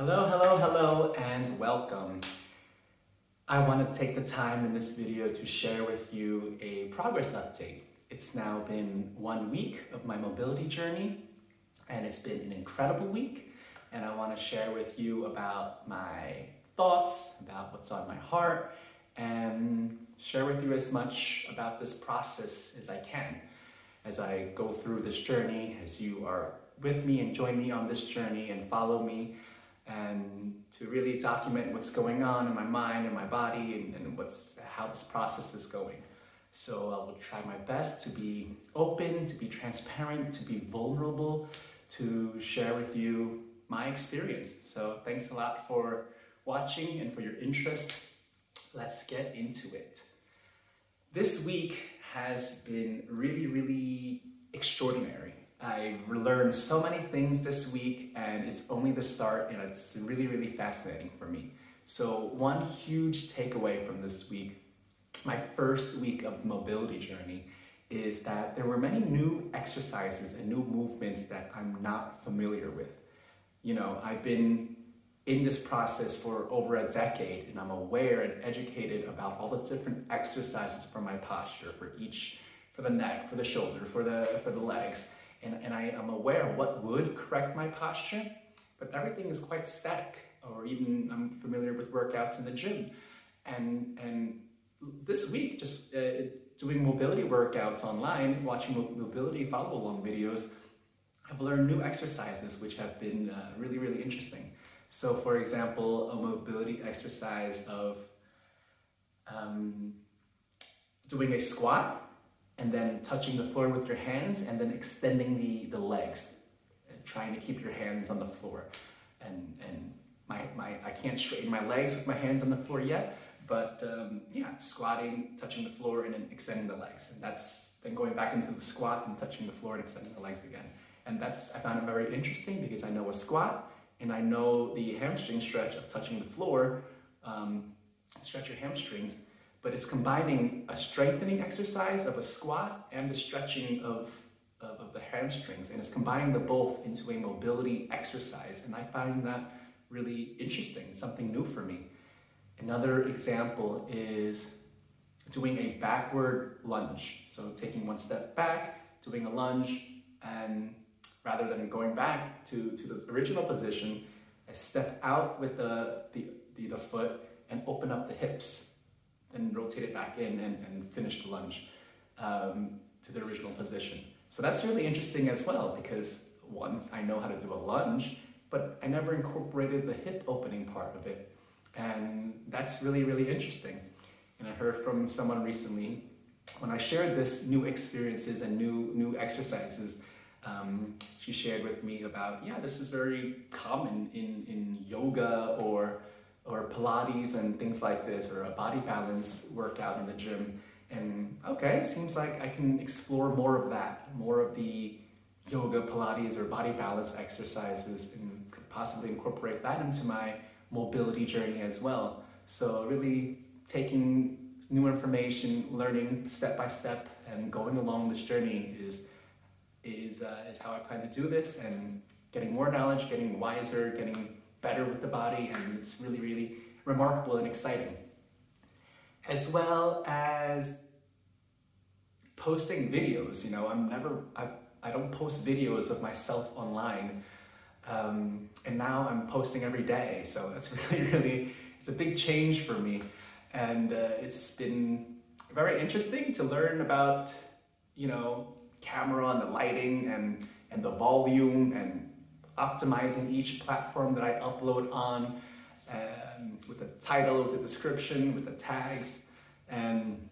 Hello, hello, hello, and welcome. I want to take the time in this video to share with you a progress update. It's now been 1 week of my mobility journey, and it's been an incredible week. And I want to share with you about my thoughts, about what's on my heart, and share with you as much about this process as I can. As I go through this journey, as you are with me and join me on this journey and follow me, and to really document what's going on in my mind and my body and how this process is going. So I will try my best to be open, to be transparent, to be vulnerable, to share with you my experience. So thanks a lot for watching and for your interest. Let's get into it. This week has been really extraordinary. I learned so many things this week, and it's only the start, and it's really fascinating for me. So one huge takeaway from this week, my first week of mobility journey, is that there were many new exercises and new movements that I'm not familiar with. You know, I've been in this process for over a decade, and I'm aware and educated about all the different exercises for my posture, for the neck, for the shoulder, for the legs. And I am aware of what would correct my posture, but everything is quite static. Or even I'm familiar with workouts in the gym. And this week, just doing mobility workouts online, watching mobility follow-along videos, I've learned new exercises which have been really interesting. So for example, a mobility exercise of doing a squat, and then touching the floor with your hands, and then extending the legs, and trying to keep your hands on the floor. And I can't straighten my legs with my hands on the floor yet, but squatting, touching the floor, and then extending the legs. And that's then going back into the squat and touching the floor and extending the legs again. And I found it very interesting because I know a squat, and I know the hamstring stretch of touching the floor, stretch your hamstrings. But it's combining a strengthening exercise of a squat and the stretching of the hamstrings, and it's combining the both into a mobility exercise. And I find that really interesting, something new for me. Another example is doing a backward lunge. So taking one step back, doing a lunge, and rather than going back to the original position, I step out with the foot and open up the hips, and rotate it back in and finish the lunge to the original position. So that's really interesting as well, because once I know how to do a lunge, but I never incorporated the hip opening part of it. And that's really interesting. And I heard from someone recently, when I shared this new experiences and new exercises, she shared with me about, this is very common in yoga or Pilates and things like this, or a body balance workout in the gym. And okay, seems like I can explore more of that, more of the yoga, Pilates, or body balance exercises, and could possibly incorporate that into my mobility journey as well. So really taking new information, learning step by step, and going along this journey is how I plan to do this, and getting more knowledge, getting wiser, getting better with the body, and it's really remarkable and exciting. As well as posting videos. You know, I don't post videos of myself online, and now I'm posting every day. So that's really it's a big change for me, and it's been very interesting to learn about, camera and the lighting and the volume, and optimizing each platform that I upload on, with the title, with the description, with the tags. And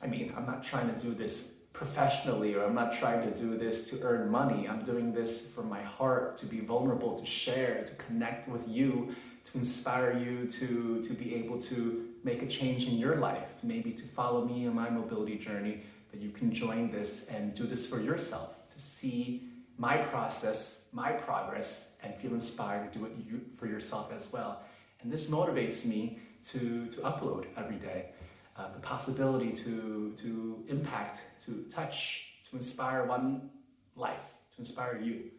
I mean, I'm not trying to do this professionally, or I'm not trying to do this to earn money. I'm doing this from my heart, to be vulnerable, to share, to connect with you, to inspire you to be able to make a change in your life, to follow me in my mobility journey, that you can join this and do this for yourself, to see my process, my progress, and feel inspired to do it for yourself as well. And this motivates me to upload every day. The possibility to impact, to touch, to inspire one life, to inspire you.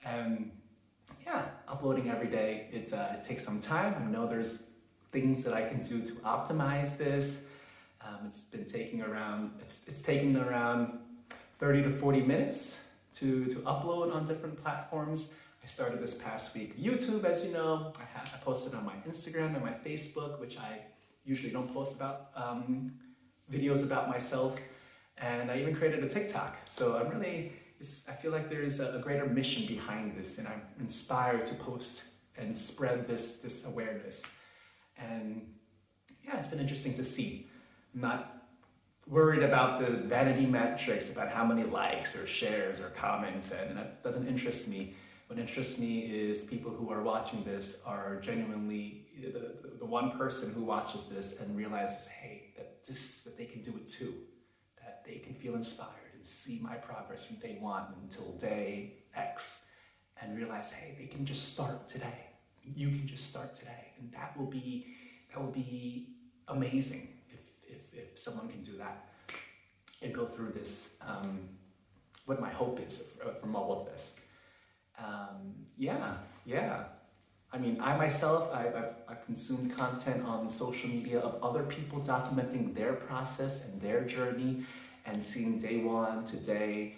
And yeah, uploading every day. It takes some time. I know there's things that I can do to optimize this. It's taking around 30 to 40 minutes to upload on different platforms. I started this past week YouTube, as you know. I posted on my Instagram and my Facebook, which I usually don't post about videos about myself. And I even created a TikTok. So I feel like there is a greater mission behind this, and I'm inspired to post and spread this awareness. And yeah, it's been interesting to see. I'm not worried about the vanity metrics, about how many likes or shares or comments, and that doesn't interest me. What interests me is people who are watching this are genuinely the one person who watches this and realizes, hey, that they can do it too, that they can feel inspired and see my progress from day one until day X, and realize, hey, they can just start today. You can just start today, and that will be amazing if someone can do that and go through this. What my hope is from all of this. Yeah. I mean, I myself, I've consumed content on social media of other people documenting their process and their journey, and seeing day 1 to day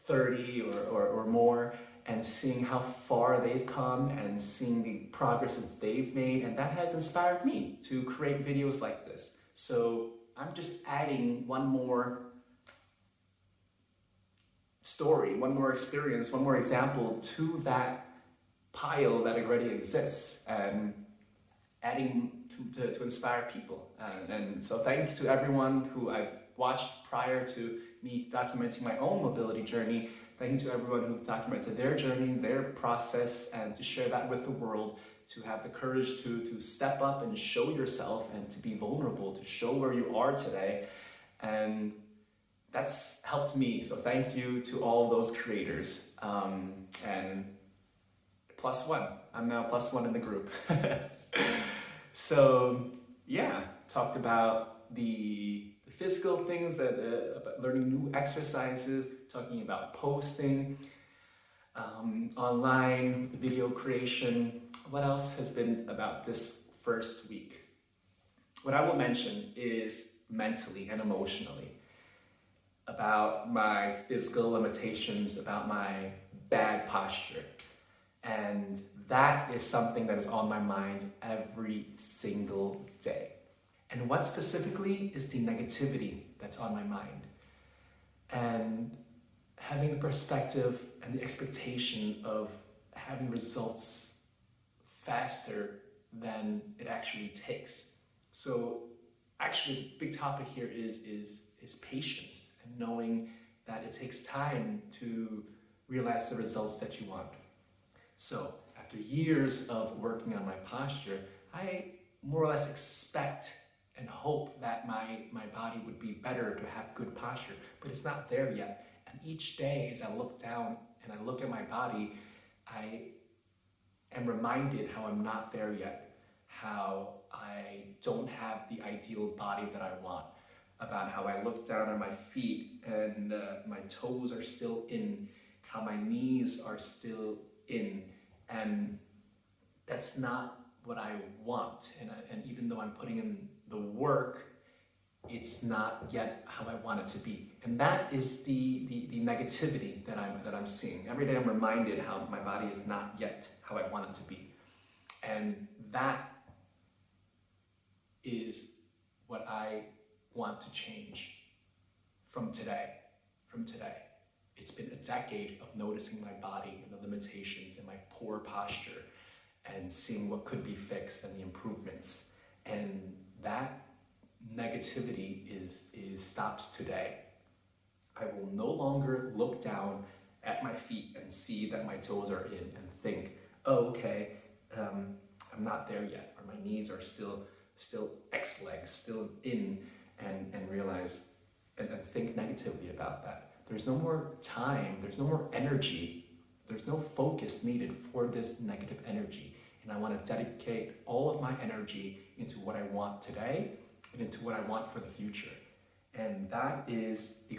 30 or more, and seeing how far they've come and seeing the progress that they've made. And that has inspired me to create videos like this. So I'm just adding one more story, one more experience, one more example to that pile that already exists, and adding to inspire people. And so thank you to everyone who I've watched prior to me documenting my own mobility journey. Thank you to everyone who documented their journey, their process, and to share that with the world, to have the courage to step up and show yourself and to be vulnerable, to show where you are today. And that's helped me. So thank you to all those creators. And +1. I'm now +1 in the group. So yeah, talked about the physical things, about learning new exercises, talking about posting online, video creation. What else has been about this first week? What I will mention is mentally and emotionally, about my physical limitations, about my bad posture. And that is something that is on my mind every single day. And what specifically is the negativity that's on my mind? And having the perspective and the expectation of having results faster than it actually takes. So actually, the big topic here is patience, and knowing that it takes time to realize the results that you want. So after years of working on my posture, I more or less expect and hope that my body would be better to have good posture, but it's not there yet. And each day as I look down and I look at my body, I am reminded how I'm not there yet, how I don't have the ideal body that I want, about how I look down on my feet and my toes are still in, how my knees are still in, and that's not what I want. And even though I'm putting in the work, it's not yet how I want it to be. And that is the negativity that I'm seeing. Every day I'm reminded how my body is not yet how I want it to be. And that is what I want to change from today. It's been a decade of noticing my body and the limitations and my poor posture and seeing what could be fixed and the improvements. And that negativity stops today. I will no longer look down at my feet and see that my toes are in and think, oh, okay, I'm not there yet, or my knees are still X legs, still in, and realize and think negatively about that. There's no more time, there's no more energy, there's no focus needed for this negative energy. And I want to dedicate all of my energy into what I want today and into what I want for the future. And that is a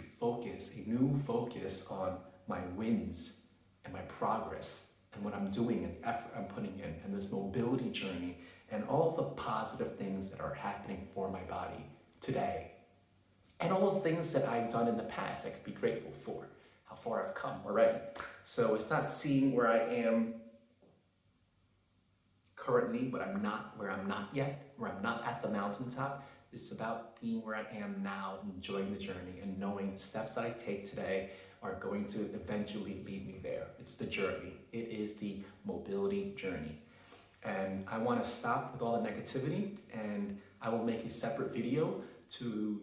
new focus on my wins and my progress and what I'm doing and effort I'm putting in, and this mobility journey, and all the positive things that are happening for my body today, and all the things that I've done in the past I could be grateful for, how far I've come already. So it's not seeing where I am currently, but I'm not where I'm not yet, where I'm not at the mountaintop. It's about being where I am now, enjoying the journey, and knowing the steps that I take today are going to eventually lead me there. It's the journey. It is the mobility journey. And I want to stop with all the negativity, and I will make a separate video to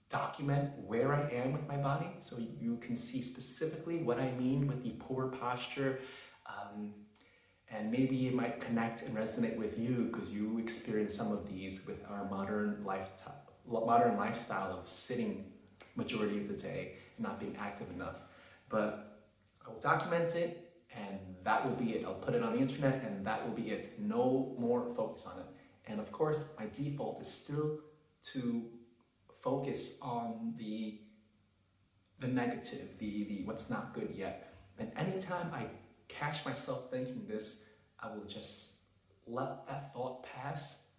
document where I am with my body, so you can see specifically what I mean with the poor posture. And maybe it might connect and resonate with you because you experience some of these with our modern lifestyle of sitting majority of the day and not being active enough. But I will document it, and that will be it. I'll put it on the internet, and that will be it. No more focus on it. And of course, my default is still to focus on the negative, the what's not good yet. And anytime I catch myself thinking this, I will just let that thought pass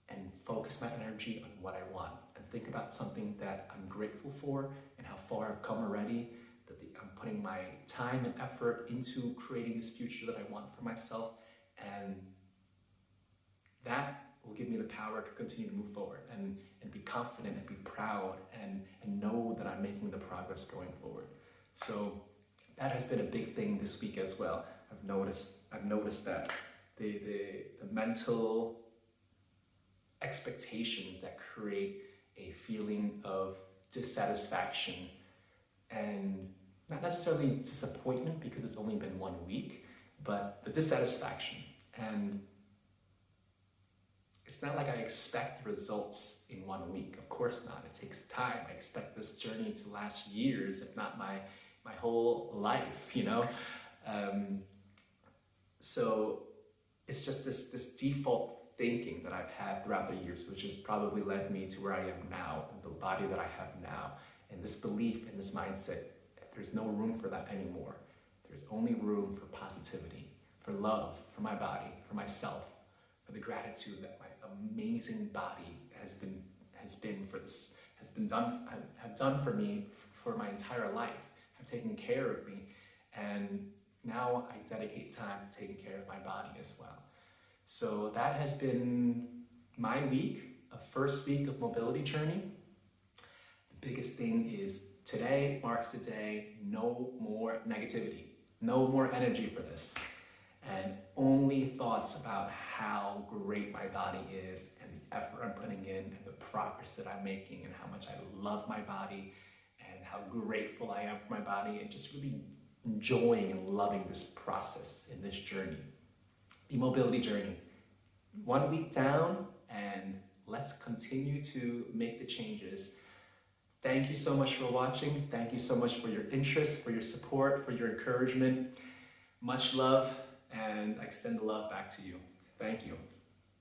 and focus my energy on what I want, and think about something that I'm grateful for and how far I've come already, that I'm putting my time and effort into creating this future that I want for myself, and that will give me the power to continue to move forward and be confident and be proud and know that I'm making the progress going forward. So that has been a big thing this week as well. I've noticed that the mental expectations that create a feeling of dissatisfaction, and not necessarily disappointment because it's only been 1 week, but the dissatisfaction. And it's not like I expect results in 1 week. Of course not. It takes time. I expect this journey to last years, if not my whole life, you know? So it's just this default thinking that I've had throughout the years, which has probably led me to where I am now, and the body that I have now, and this belief and this mindset. There's no room for that anymore. There's only room for positivity, for love, for my body, for myself, for the gratitude that my amazing body have done for me for my entire life, have taken care of me, and now I dedicate time to taking care of my body as well. So that has been my week, a first week of mobility journey. The biggest thing is today marks the day, no more negativity, no more energy for this, and only thoughts about how great my body is and the effort I'm putting in and the progress that I'm making and how much I love my body and how grateful I am for my body, and just really enjoying and loving this process in this journey, the mobility journey. 1 week down, and let's continue to make the changes. Thank you so much for watching. Thank you so much for your interest, for your support, for your encouragement. Much love, and I extend the love back to you. Thank you.